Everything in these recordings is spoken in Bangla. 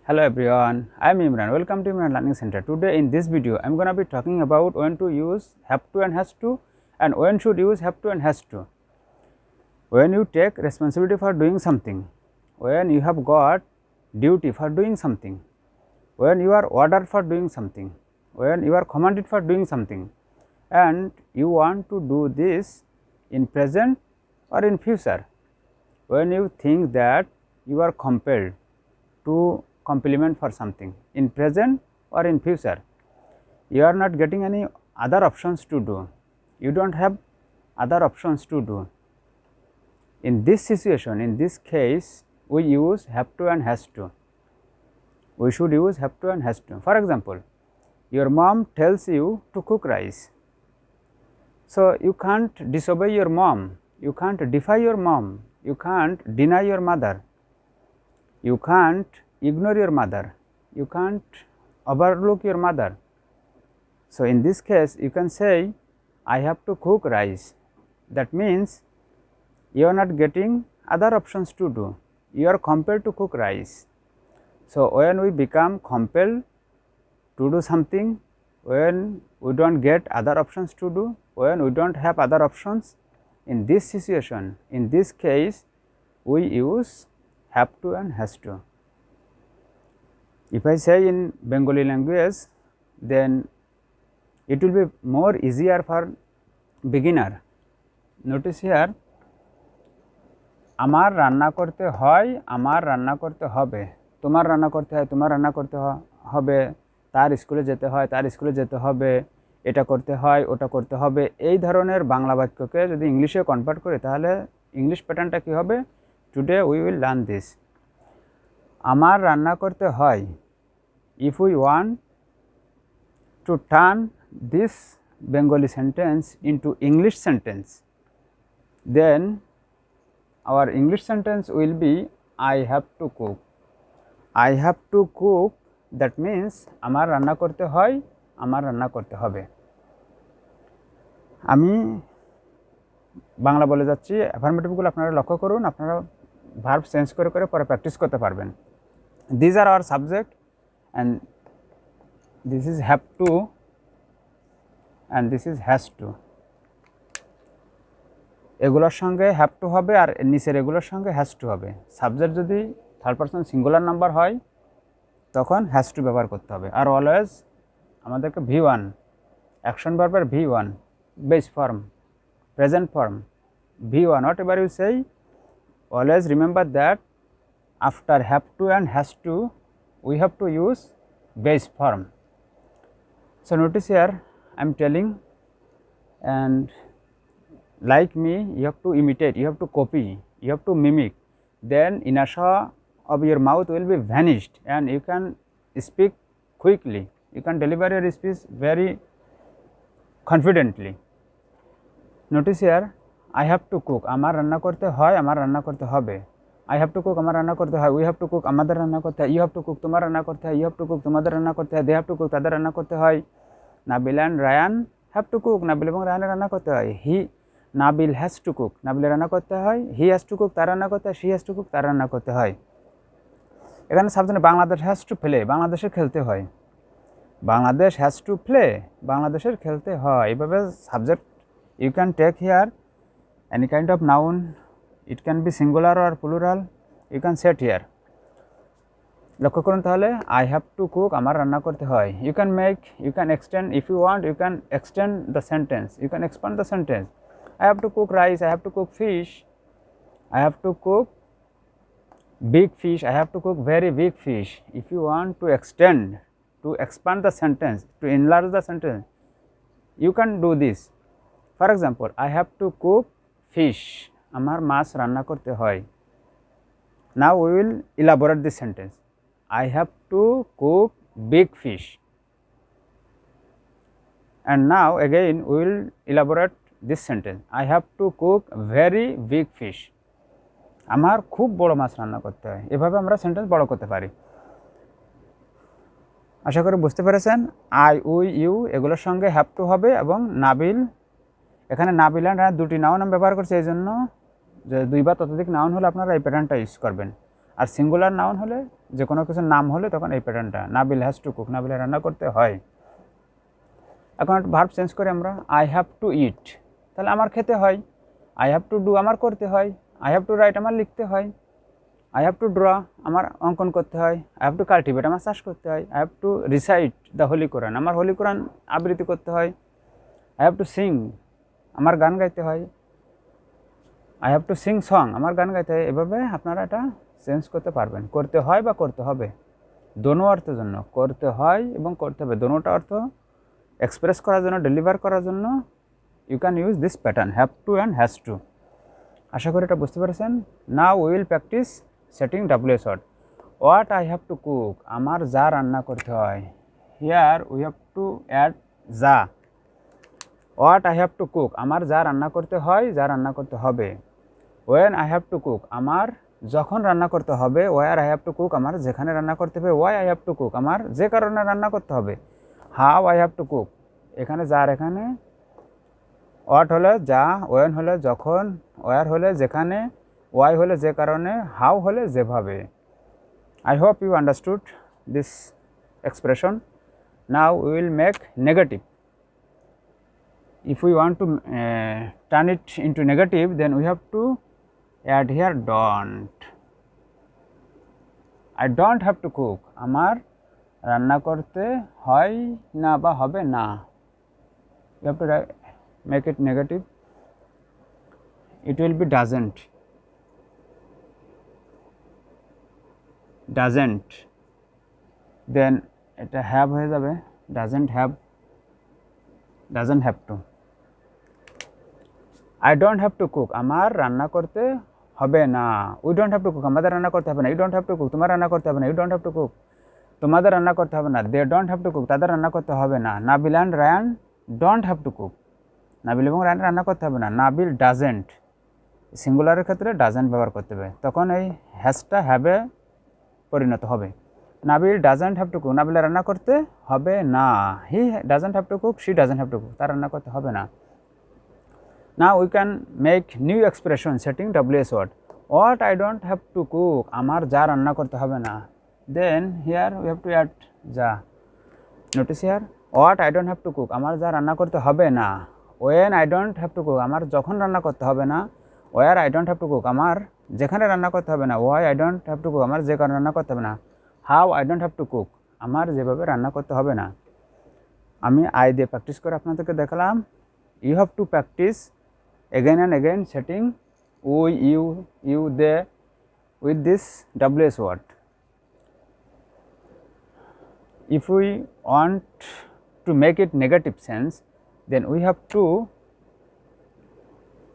Hello everyone, I am Imran. Welcome to Imran Learning Center. Today in this video, I am going to be talking about when to use have to and has to, and when should use have to and has to. When you take responsibility for doing something, when you have got duty for doing something, when you are ordered for doing something, when you are commanded for doing something, and you want to do this in present or in future, when you think that you are compelled to complement for something in present or in future, you are not getting any other options to do, you do not have other options to do. In this situation, in this case, we use have to and has to. We should use have to and has to. For example, your mom tells you to cook rice, so you can't disobey your mom, you can't defy your mom, you can't deny your mother, you can't ignore your mother, you can't overlook your mother. So, in this case you can say I have to cook rice, that means you are not getting other options to do, you are compelled to cook rice. So, when we become compelled to do something, when we do not get other options to do, when we do not have other options, in this situation, in this case, we use have to and has to. If I say in Bengali language, then it will be more easier for beginner. Notice here, আমার রান্না করতে হয়, আমার রান্না করতে হবে, তোমার রান্না করতে হয়, তোমার রান্না করতে হবে, তার স্কুলে যেতে হয়, তার স্কুলে যেতে হবে, এটা করতে হয়, ওটা করতে হবে, এই ধরনের বাংলা বাক্যকে যদি ইংলিশে কনভার্ট করি তাহলে ইংলিশ প্যাটার্নটা কী হবে? Today we will learn this. আমার রান্না করতে হয়, if we want to turn this Bengali sentence into English sentence, then our English sentence will be I have to cook. I have to cook, that means আমার রান্না করতে হয়, আমার রান্না করতে হবে। আমি বাংলা বলে যাচ্ছি, অ্যাফার্মেটিভগুলো আপনারা লক্ষ্য করুন, আপনারা ভার্ব চেঞ্জ করে করে পরে প্র্যাকটিস করতে পারবেন। These are our subject and this is have to and this is has to. এগুলোর সঙ্গে হ্যাভ টু হবে আর নিচের এগুলোর সঙ্গে হ্যাজ টু হবে। সাবজেক্ট যদি থার্ড পারসন সিঙ্গুলার নাম্বার হয় তখন হ্যাজ টু ব্যবহার করতে হবে। আর অলওয়েজ আমাদেরকে V1 অ্যাকশন ভার্বের V1 base form, present form V1, whatever you say, always remember that after have to and has to we have to use base form. So, notice here I am telling, and like me you have to imitate, you have to copy, you have to mimic, then inertia of your mouth will be vanished and you can speak quickly, you can deliver your speech very confidently. Notice here I have to cook, আমার রান্না করতে হয়, আমার রান্না করতে হবে। I have to cook, আমার রান্না করতে হয়, we have to cook, আমাদের রান্না করতে হয়, you have to cook, তোমার রান্না করতে হয়, you have to cook, তোমাদের রান্না করতে হয়, they have to cook, তাদের রান্না করতে হয়। Nabil and Rayan have to cook, Nabil এবং রায়ানের রান্না করতে হয়। নাবিল has to cook, নাবিলের রান্না করতে হয়, he has to cook, তার রান্না করতে হয়, she has to cook, তার রান্না করতে হয়। এখানে সাবজেক্টে বাংলাদেশ has to play, বাংলাদেশের খেলতে হয়, বাংলাদেশ has to play, বাংলাদেশের খেলতে হয়। এভাবে subject you can take here any kind of noun, it can be singular or plural, you can set here. লক্ষ্য করুন তাহলে I have to cook, আমার রান্না করতে হয়, you can make, you can extend, if you want you can extend the sentence, you can expand the sentence. I have to cook rice, I have to cook fish, I have to cook big fish, I have to cook very big fish. If you want to extend, to expand the sentence, to enlarge the sentence, you can do this. For example, I have to cook fish, আমার মাছ রান্না করতে হয়। Now we will elaborate this sentence. I have to cook big fish, and now again we will elaborate this sentence. I have to cook very big fish, আমার খুব বড় মাছ রান্না করতে হয়। এভাবে আমরা সেন্টেন্স বড় করতে পারি। আশা করি বুঝতে পেরেছেন। আই, উই, ইউ এগুলোর সঙ্গে হ্যাভ টু হবে এবং নাবিল, এখানে নাবিল অ্যান্ড দুটি নাউন আমি ব্যবহার করছি, এই জন্য যে দুই বা ততোধিক নাউন হলে আপনারা এই প্যাটার্নটা ইউজ করবেন। আর সিঙ্গুলার নাউন হলে যে কোনো কিছুর নাম হলে তখন এই প্যাটার্নটা, নাবিল হ্যাজ টু কুক, নাবিলের রান্না করতে হয়। এখন একটা ভার্ব চেঞ্জ করে আমরা, আই হ্যাভ টু ইট, তাহলে আমার খেতে হয়। আই হ্যাভ টু ডু, আমার করতে হয়। আই হ্যাভ টু রাইট, আমার লিখতে হয়। আই হ্যাভ টু ড্র, আমার অঙ্কন করতে হয়। আই হ্যাভ টু কাল্টিভেট, আমার চাষ করতে হয়। I have to recite the holy Quran, আমার হোলি কোরআন আবৃত্তি করতে হয়। আই হ্যাভ টু সিং, আমার গান গাইতে হয়। I have two Singh song, আমার গান গাইতে হয়। এভাবে আপনারা এটা চেঞ্জ করতে পারবেন, করতে হয় বা করতে হবে, দোনো অর্থের জন্য, করতে হয় এবং করতে হবে, দোনোটা অর্থ এক্সপ্রেস করার জন্য, ডেলিভার করার জন্য you can use this pattern, have to and has to. আশা করি এটা বুঝতে পেরেছেন। Now will practice setting WH word. What I have to cook, আমার যা রান্না করতে হয়। Here we have to add যা। What I have to cook, আমার যা রান্না করতে হয়, যা রান্না করতে হবে। When I have to cook, আমার যখন রান্না করতে হবে। Where I have to cook, আমার যেখানে রান্না করতে হবে। Why I have to cook, আমার যে কারণে রান্না করতে হবে। How I have to cook, এখানে যার, এখানে হোয়াট হলে যা, ওয়েন হলে যখন, ওয়ার হলে যেখানে, ওয়াই হলে যে কারণে, হাউ হলে যেভাবে। I hope you understood this expression. Now we will make negative. If we want to turn it into negative, then we have to add here don't. I don't have to cook. আমার রান্না করতে হয় না বা হবে না। You have to make it negative. It will be doesn't. Doesn't, then এটা have হয়ে যাবে, doesn't have, doesn't have to. I don't have to cook, আমার রান্না করতে হবে না। We don't have to cook, আমাদের রান্না করতে হবে না। You don't have to cook, তোমার রান্না করতে হবে না। You don't have to cook, তোমাদের রান্না করতে হবে না। They don't have to cook, তাদের রান্না করতে হবে না। Nabil and Rayan don't have to cook, Nabil এবং রায়ান রান্না করতে হবে না। নাবিল doesn't, সিঙ্গুলারের ক্ষেত্রে doesn't ব্যবহার করতে হবে, তখন এই হ্যাজটা হ্যাভে পরিণত হবে। Nabil doesn't have to cook, নাবিলের রান্না করতে হবে না। He doesn't have to cook, she doesn't have to cook, তার রান্না করতে হবে না। Now we can make new expression setting WH word. What I don't have to cook, আমার যা রান্না করতে হবে না। Then here we have to add যা। Notice here, what I don't have to cook, আমার যা রান্না করতে হবে না। When I don't have to cook, আমার যখন রান্না করতে হবে না। Where I don't have to cook, আমার যেখানে রান্না করতে হবে না। Why I don't have to cook, আমার যে কারণে রান্না করতে হবে না। How I don't have to cook, আমার যেভাবে রান্না করতে হবে না। আমি আই দিয়ে প্র্যাকটিস করে আপনাদেরকে দেখালাম। You have to practice again and again setting we, you, they with this WH word. If we want to make it negative sense, then we have to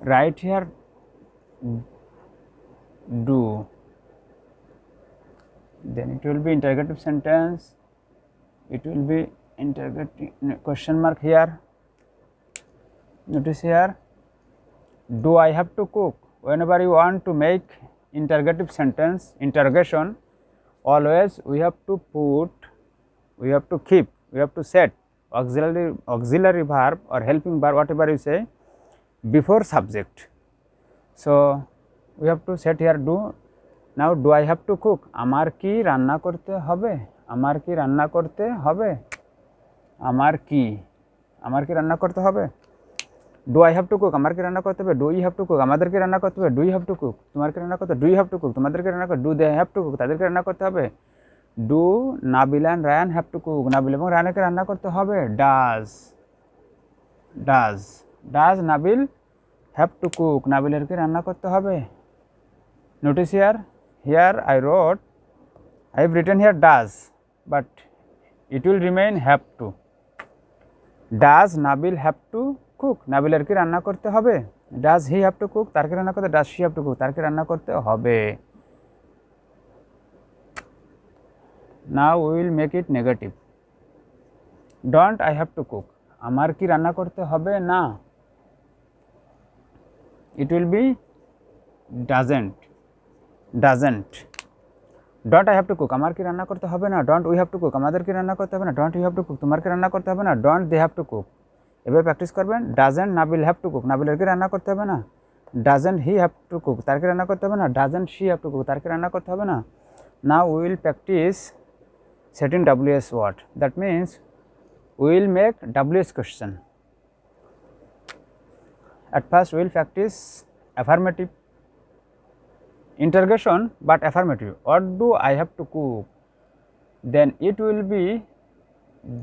write here do, then it will be interrogative sentence, it will be interrogative question mark here. Notice here, do I have to cook? Whenever you want to make interrogative sentence, interrogation, always we have to put, we have to keep, we have to set auxiliary verb or helping verb, whatever you say, before subject. So we have to set here do. Now do I have to cook, আমার কি রান্না করতে হবে, আমার কি রান্না করতে হবে, আমার কি রান্না করতে হবে। do I have to cook, আমার কি রান্না করতে হবে। do you have to cook, আমাদের কি রান্না করতে হবে। do you have to cook, তোমার কি রান্না করতে হবে। do you have to cook, তোমাদের কি রান্না করতে হবে। do they have to cook, তাদেরকে রান্না করতে হবে। do Nabil and Rayan have to cook, Nabil এবং রায়ানকে রান্না করতে হবে। does Nabil have to cook, নাবিলের কি রান্না করতে হবে। notice here I have written here does, but it will remain have to. does Nabil have to cook, নাবিলের কি রান্না করতে হবে। does he have to cook, তার কি রান্না করতে। does she have to cook, তার কি রান্না করতে হবে। now we will make it negative. don't I have to cook, আমার কি রান্না করতে হবে না। it will be doesn't. don't I have to cook, আমার কি রান্না করতে হবে না। don't we have to cook, আমাদের কি রান্না করতে হবে না। don't you have to cook, তোমার কি রান্না করতে হবে না। don't they have to cook, এভাবে প্র্যাকটিস করবেন। doesn't Nabil have to cook, নাবিলের কি রান্না করতে হবে না। Doesn't he have to cook, তার কি রান্না করতে হবে না? Doesn't she have to cook, তার কি রান্না করতে হবে না? Now we will practice setting WS word. That means we will make WS question. At first we will practice affirmative interrogation, but affirmative. What do I have to cook? Then it will be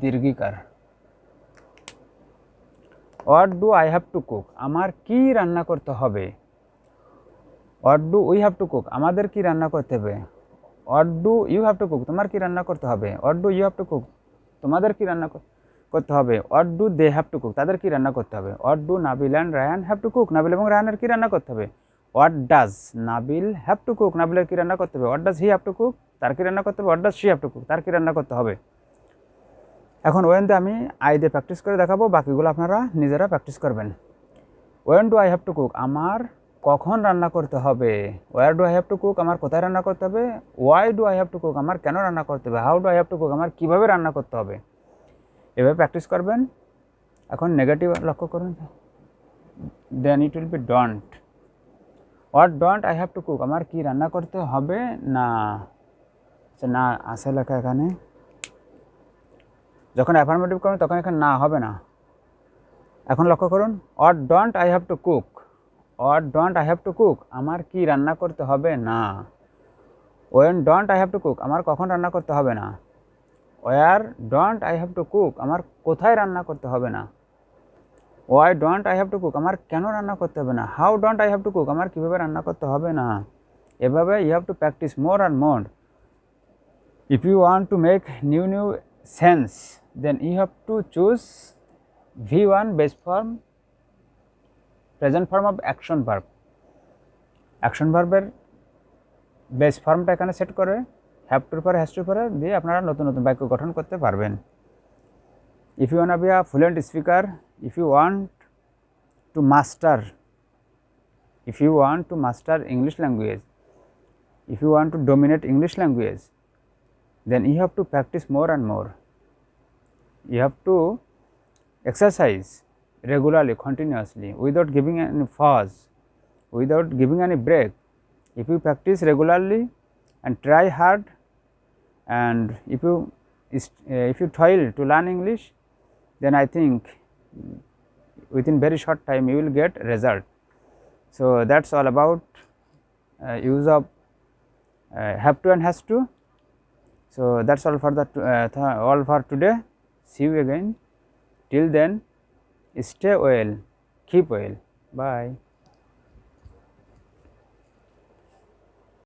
dirghikar. What do I have to cook? আমার কি রান্না করতে হবে? What do we have to cook? আমাদের কি রান্না করতে হবে? What do you have to cook? তোমার কি রান্না করতে হবে? What do you have to cook? তোমাদের কি রান্না করতে হবে? What do they have to cook? তাদের কি রান্না করতে হবে? What do Nabil and Ryan have to cook? Nabil এবং রায়ানের কি রান্না করতে হবে? What does Nabil have to cook? নাবিলের কি রান্না করতে হবে? What does he have to cook? তার কি রান্না করতে হবে? What does she have to cook? তার কি রান্না করতে হবে? এখন ওয়েনতে আমি আই দিয়ে প্র্যাকটিস করে দেখাবো, বাকিগুলো আপনারা নিজেরা প্র্যাকটিস করবেন। When do I have to cook, আমার কখন রান্না করতে হবে? Where do I have to cook, আমার কোথায় রান্না করতে হবে? Why do I have to cook, আমার কেন রান্না করতে হবে? How do I have to cook, আমার কীভাবে রান্না করতে হবে? এভাবে প্র্যাকটিস করবেন। এখন নেগেটিভ লক্ষ্য করুন, then it will be don't. What don't I have to cook, আমার কি রান্না করতে হবে না? না আছে লেখা এখানে, যখন অ্যাফার্মেটিভ করবেন তখন এখানে না হবে না। এখন লক্ষ্য করুন, what don't I have to cook, what don't I have to cook, আমার কি রান্না করতে হবে না? When don't I have to cook, আমার কখন রান্না করতে হবে না? Where don't I have to cook, আমার কোথায় রান্না করতে হবে না? Why don't I have to cook, আমার কেন রান্না করতে হবে না? How don't I have to cook, আমার কীভাবে রান্না করতে হবে না? এভাবে you have to practice more and more. If you want to make new sense, then you have to choose V1 base form, present form of action verb. Action ভার্বের বেস ফর্মটা এখানে সেট করে হ্যাভ টুর পরে হ্যাজ টুর পরে দিয়ে আপনারা নতুন নতুন বাক্য গঠন করতে পারবেন। If you want be a fluent speaker, if you want to master, if you want to master English language, if you want to dominate English language, then you have to practice more and more. You have to exercise regularly, continuously, without giving any pause, without giving any break. If you practice regularly and try hard, and if you toil to learn English, then I think within very short time you will get result. So that's all about use of have to and has to. So that's all for all for today. See you again. Till then, stay well, keep well. Bye.